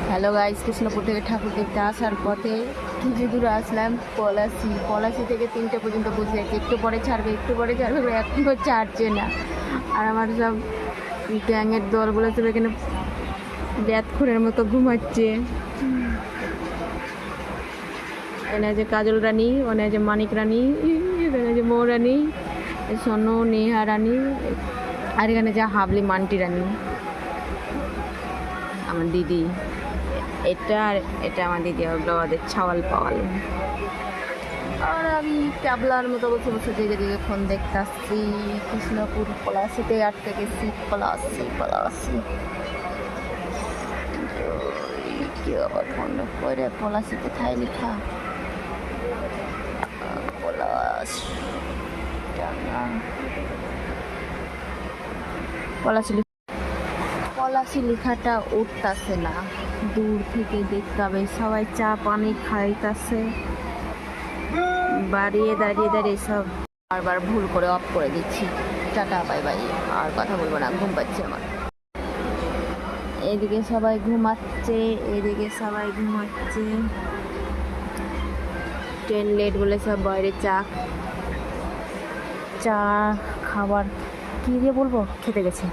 Hello guys, Krishnapur থেকে ঠাকুর দেখতে আসার পথে কিছু দূরে আসলাম পলাশি থেকে 3টে পর্যন্ত বসে আছে। একটু পরে ছাড়বে এখনও ছাড়ছে না। আর আমার সব গ্যাংয়ের দলগুলো সব এখানে ব্যাতখুরের মতো ঘুমাচ্ছে। এখানে যে কাজল রানী, ওখানে যে মানিক রানী, এখানে যে মৌ রানী, সোনু, নেহা রানী, আর এখানে যে হাবলি মান্টি রানী আমার দিদি। এটা আর এটা আমার দিদি, ওগুলো আমাদের ছাওয়াল পাওয়াল। আর আমি ক্যাবলার মতো বসে বসে দিকে ফোন দেখতে আসছি। কৃষ্ণপুর পলাশিতে আটকে গেছি। পলাশি কি আবার ফোন করে পলাশি কোথায় লেখা? পলাশি লেখাটা উঠতেছে না, দূর থেকে দেখতে হবে। সবাই চা পানি খাইতেছে, দাঁড়িয়ে সব বারবার ভুল করে অফ করে দিচ্ছি। টাটা, বাই বাই, আর কথা বলবো না, ঘুম পাচ্ছে আমার। এদিকে সবাই ঘুমাচ্ছে, ট্রেন লেট বলে সব বাইরে চা খাবার কি দিয়ে বলবো, খেতে গেছে।